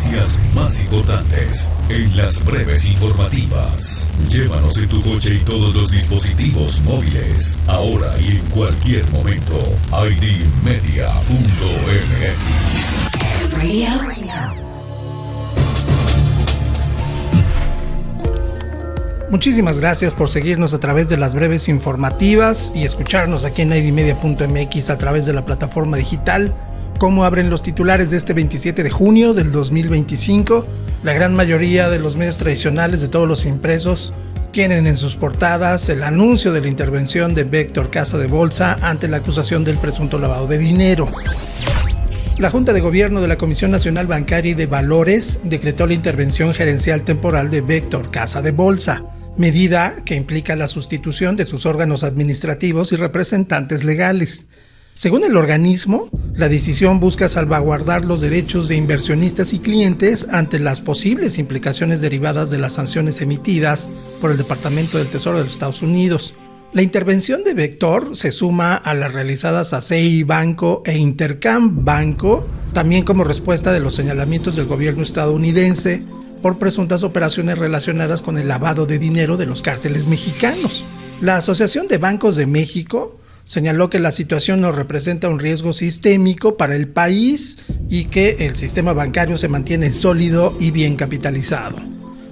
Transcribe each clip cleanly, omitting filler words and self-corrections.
noticias más importantes en las breves informativas. Llévanos en tu coche y todos los dispositivos móviles, ahora y en cualquier momento. idmedia.mx. Muchísimas gracias por seguirnos a través de las breves informativas y escucharnos aquí en idmedia.mx a través de la plataforma digital. Como abren los titulares de este 27 de junio del 2025, la gran mayoría de los medios tradicionales de todos los impresos tienen en sus portadas el anuncio de la intervención de Vector Casa de Bolsa ante la acusación del presunto lavado de dinero. La Junta de Gobierno de la Comisión Nacional Bancaria y de Valores decretó la intervención gerencial temporal de Vector Casa de Bolsa, medida que implica la sustitución de sus órganos administrativos y representantes legales. Según el organismo, la decisión busca salvaguardar los derechos de inversionistas y clientes ante las posibles implicaciones derivadas de las sanciones emitidas por el Departamento del Tesoro de los Estados Unidos. La intervención de Vector se suma a las realizadas a CI Banco e Intercam Banco, también como respuesta de los señalamientos del gobierno estadounidense por presuntas operaciones relacionadas con el lavado de dinero de los cárteles mexicanos. La Asociación de Bancos de México señaló que la situación no representa un riesgo sistémico para el país y que el sistema bancario se mantiene sólido y bien capitalizado.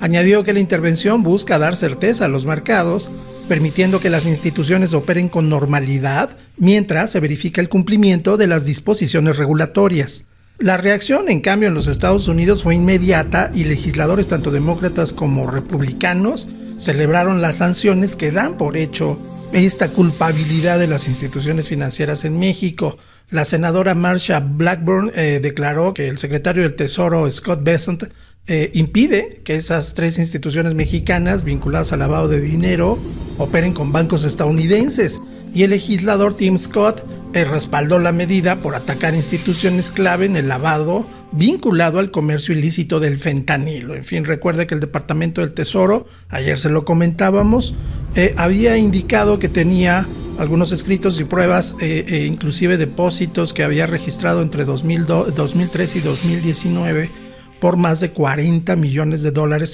Añadió que la intervención busca dar certeza a los mercados, permitiendo que las instituciones operen con normalidad mientras se verifica el cumplimiento de las disposiciones regulatorias. La reacción, en cambio, en los Estados Unidos fue inmediata y legisladores tanto demócratas como republicanos celebraron las sanciones que dan por hecho esta culpabilidad de las instituciones financieras en México. La senadora Marsha Blackburn declaró que el secretario del Tesoro, Scott Bessent, impide que esas tres instituciones mexicanas vinculadas al lavado de dinero operen con bancos estadounidenses, y el legislador Tim Scott respaldó la medida por atacar instituciones clave en el lavado vinculado al comercio ilícito del fentanilo. En fin, recuerde que el Departamento del Tesoro, ayer se lo comentábamos, había indicado que tenía algunos escritos y pruebas, inclusive depósitos que había registrado entre 2003 y 2019 por más de $40 millones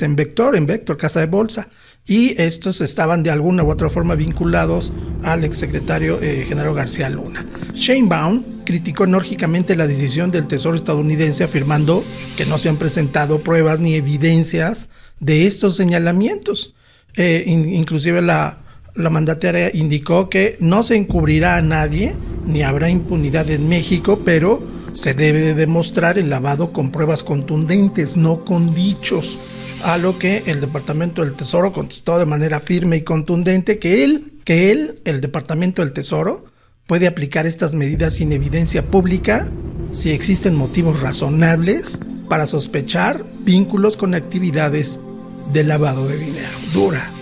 en Vector Casa de Bolsa, y estos estaban de alguna u otra forma vinculados al exsecretario Genaro García Luna. Sheinbaum criticó enérgicamente la decisión del Tesoro estadounidense, afirmando que no se han presentado pruebas ni evidencias de estos señalamientos. Inclusive la mandataria indicó que no se encubrirá a nadie ni habrá impunidad en México, pero se debe de demostrar el lavado con pruebas contundentes, no con dichos. A lo que el Departamento del Tesoro contestó de manera firme y contundente que el Departamento del Tesoro puede aplicar estas medidas sin evidencia pública si existen motivos razonables para sospechar vínculos con actividades de lavado de dinero.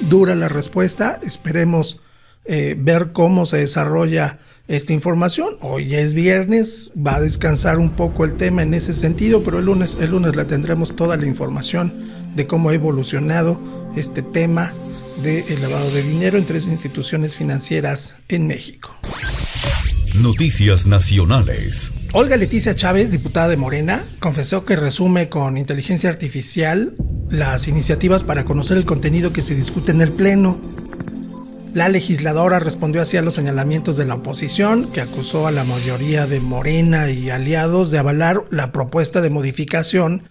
Dura la respuesta. Esperemos ver cómo se desarrolla esta información. Hoy es viernes, va a descansar un poco el tema en ese sentido, pero el lunes le tendremos toda la información de cómo ha evolucionado este tema del lavado de dinero en tres instituciones financieras en México. Noticias nacionales. Olga Leticia Chávez, diputada de Morena, confesó que resume con inteligencia artificial las iniciativas para conocer el contenido que se discute en el Pleno. La legisladora respondió así a los señalamientos de la oposición, que acusó a la mayoría de Morena y aliados de avalar la propuesta de modificación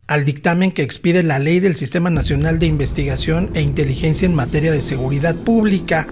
al dictamen que expide la Ley del Sistema Nacional de Investigación e Inteligencia en materia de seguridad pública,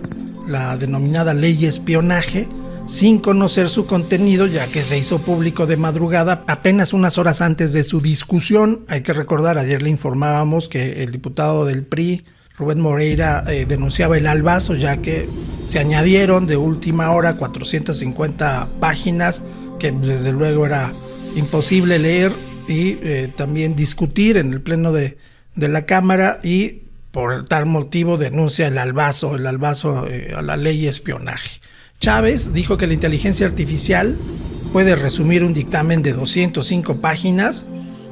la denominada Ley Espionaje, sin conocer su contenido, ya que se hizo público de madrugada apenas unas horas antes de su discusión. Hay que recordar, ayer le informábamos que el diputado del PRI, Rubén Moreira, denunciaba el albazo, ya que se añadieron de última hora 450 páginas que desde luego era imposible leer y también discutir en el pleno de la Cámara, y por tal motivo denuncia el albazo a la ley espionaje. Chávez dijo que la inteligencia artificial puede resumir un dictamen de 205 páginas,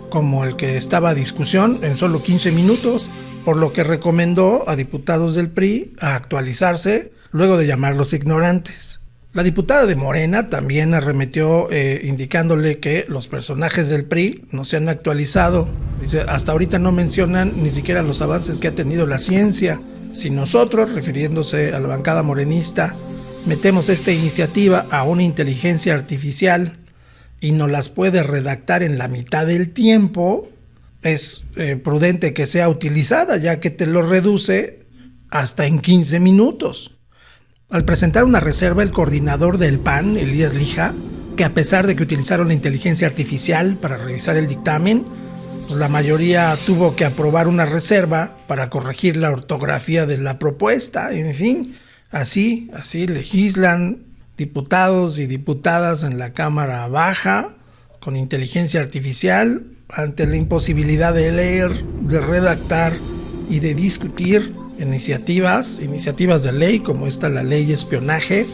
como el que estaba a discusión, en solo 15 minutos, por lo que recomendó a diputados del PRI a actualizarse luego de llamarlos ignorantes. La diputada de Morena también arremetió indicándole que los personajes del PRI no se han actualizado. Dice, hasta ahorita no mencionan ni siquiera los avances que ha tenido la ciencia. Si nosotros, refiriéndose a la bancada morenista, metemos esta iniciativa a una inteligencia artificial y no las puede redactar en la mitad del tiempo, es prudente que sea utilizada, ya que te lo reduce hasta en 15 minutos. Al presentar una reserva, el coordinador del PAN, Elías Lija, que a pesar de que utilizaron la inteligencia artificial para revisar el dictamen, pues la mayoría tuvo que aprobar una reserva para corregir la ortografía de la propuesta. En fin, así legislan diputados y diputadas en la Cámara Baja con inteligencia artificial ante la imposibilidad de leer, de redactar y de discutir iniciativas de ley, como esta la ley de espionaje,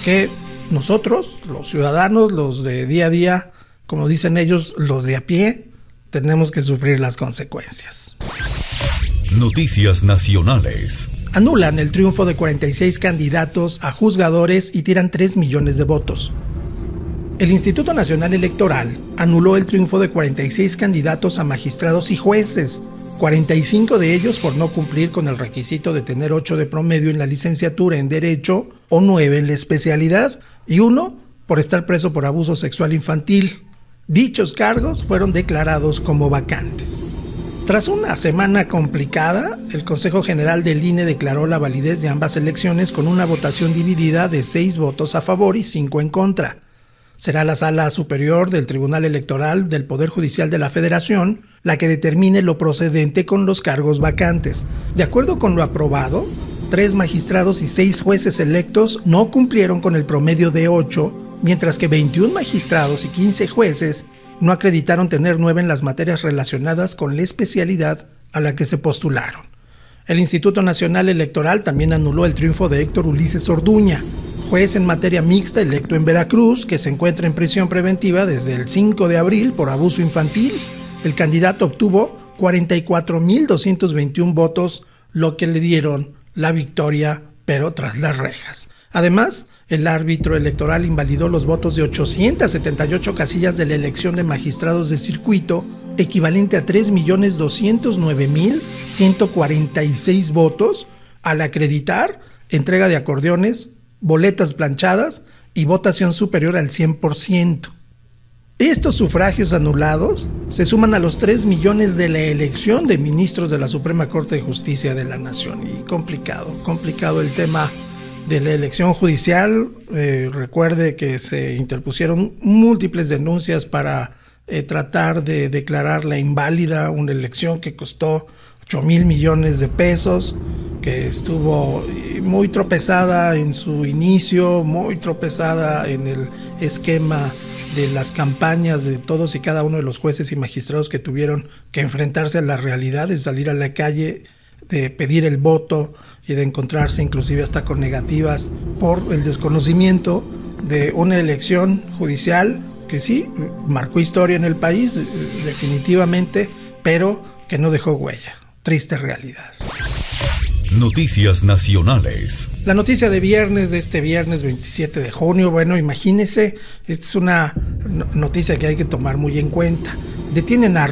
que nosotros, los ciudadanos, los de día a día, como dicen ellos, los de a pie, tenemos que sufrir las consecuencias. Noticias nacionales. Anulan el triunfo de 46 candidatos a juzgadores y tiran 3 millones de votos. El Instituto Nacional Electoral anuló el triunfo de 46 candidatos a magistrados y jueces, 45 de ellos por no cumplir con el requisito de tener 8 de promedio en la licenciatura en Derecho o 9 en la especialidad, y 1 por estar preso por abuso sexual infantil. Dichos cargos fueron declarados como vacantes. Tras una semana complicada, el Consejo General del INE declaró la validez de ambas elecciones con una votación dividida de 6 votos a favor y 5 en contra. Será la Sala Superior del Tribunal Electoral del Poder Judicial de la Federación la que determine lo procedente con los cargos vacantes. De acuerdo con lo aprobado, 3 magistrados y 6 jueces electos no cumplieron con el promedio de 8, mientras que 21 magistrados y 15 jueces no acreditaron tener 9 en las materias relacionadas con la especialidad a la que se postularon. El Instituto Nacional Electoral también anuló el triunfo de Héctor Ulises Orduña, juez en materia mixta electo en Veracruz, que se encuentra en prisión preventiva desde el 5 de abril por abuso infantil. El candidato obtuvo 44,221 votos, lo que le dieron la victoria, pero tras las rejas. Además, el árbitro electoral invalidó los votos de 878 casillas de la elección de magistrados de circuito, equivalente a 3,209,146 votos, al acreditar entrega de acordeones, boletas planchadas y votación superior al 100%. Estos sufragios anulados se suman a los 3 millones de la elección de ministros de la Suprema Corte de Justicia de la Nación. Y complicado el tema de la elección judicial. Recuerde que se interpusieron múltiples denuncias para tratar de declararla inválida, una elección que costó 8,000 millones de pesos, que estuvo muy tropezada en su inicio, muy tropezada en el esquema de las campañas de todos y cada uno de los jueces y magistrados que tuvieron que enfrentarse a la realidad de salir a la calle, de pedir el voto y de encontrarse inclusive hasta con negativas por el desconocimiento de una elección judicial que sí marcó historia en el país, definitivamente, pero que no dejó huella. Triste realidad. Noticias nacionales. La noticia de este viernes 27 de junio, bueno, imagínese, esta es una noticia que hay que tomar muy en cuenta. Detienen a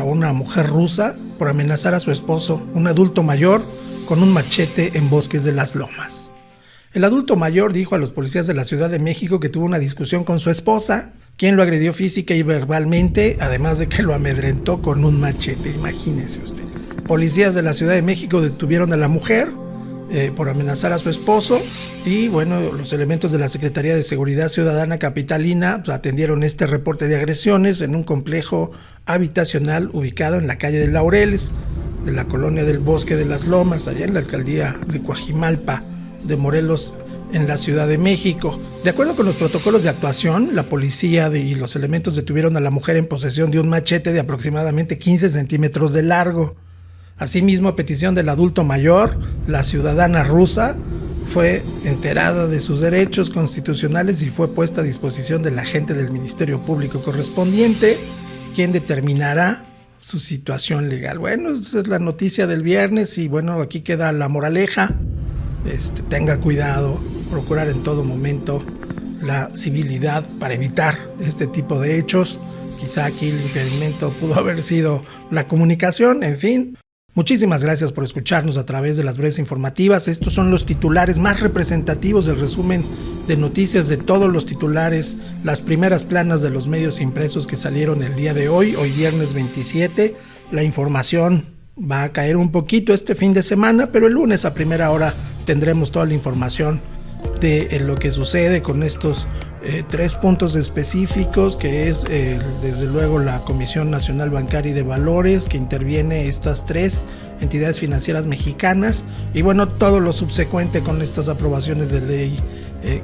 una mujer rusa, por amenazar a su esposo, un adulto mayor, con un machete en Bosques de las Lomas. El adulto mayor dijo a los policías de la Ciudad de México que tuvo una discusión con su esposa, quien lo agredió física y verbalmente, además de que lo amedrentó con un machete. Imagínese usted. Policías de la Ciudad de México detuvieron a la mujer por amenazar a su esposo y bueno, los elementos de la Secretaría de Seguridad Ciudadana Capitalina atendieron este reporte de agresiones en un complejo habitacional ubicado en la calle de Laureles, de la colonia del Bosque de las Lomas, allá en la alcaldía de Coajimalpa de Morelos, en la Ciudad de México. De acuerdo con los protocolos de actuación, la policía y los elementos detuvieron a la mujer en posesión de un machete de aproximadamente 15 centímetros de largo. Asimismo, a petición del adulto mayor, la ciudadana rusa fue enterada de sus derechos constitucionales y fue puesta a disposición del agente del Ministerio Público correspondiente, quien determinará su situación legal. Bueno, esa es la noticia del viernes y bueno, aquí queda la moraleja. Tenga cuidado procurar en todo momento la civilidad para evitar este tipo de hechos. Quizá aquí el impedimento pudo haber sido la comunicación, en fin. Muchísimas gracias por escucharnos a través de las breves informativas. Estos son los titulares más representativos del resumen de noticias de todos los titulares, las primeras planas de los medios impresos que salieron el día de hoy viernes 27. La información va a caer un poquito este fin de semana, pero el lunes a primera hora tendremos toda la información de lo que sucede con estos 3 puntos específicos, que es desde luego la Comisión Nacional Bancaria y de Valores, que interviene estas 3 entidades financieras mexicanas, y bueno, todo lo subsecuente con estas aprobaciones de ley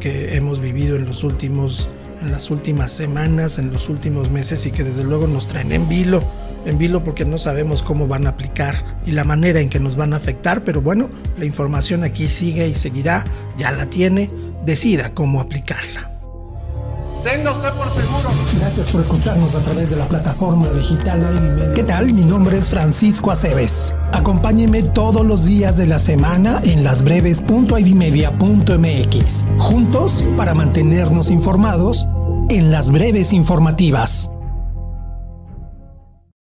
que hemos vivido en las últimas semanas, en los últimos meses, y que desde luego nos traen en vilo porque no sabemos cómo van a aplicar y la manera en que nos van a afectar, pero bueno, la información aquí sigue y seguirá, ya la tiene, decida cómo aplicarla. Tenga usted por seguro. Gracias por escucharnos a través de la plataforma digital IB Media. ¿Qué tal? Mi nombre es Francisco Aceves. Acompáñeme todos los días de la semana en lasbreves.ibmedia.mx. Juntos para mantenernos informados en Las Breves Informativas.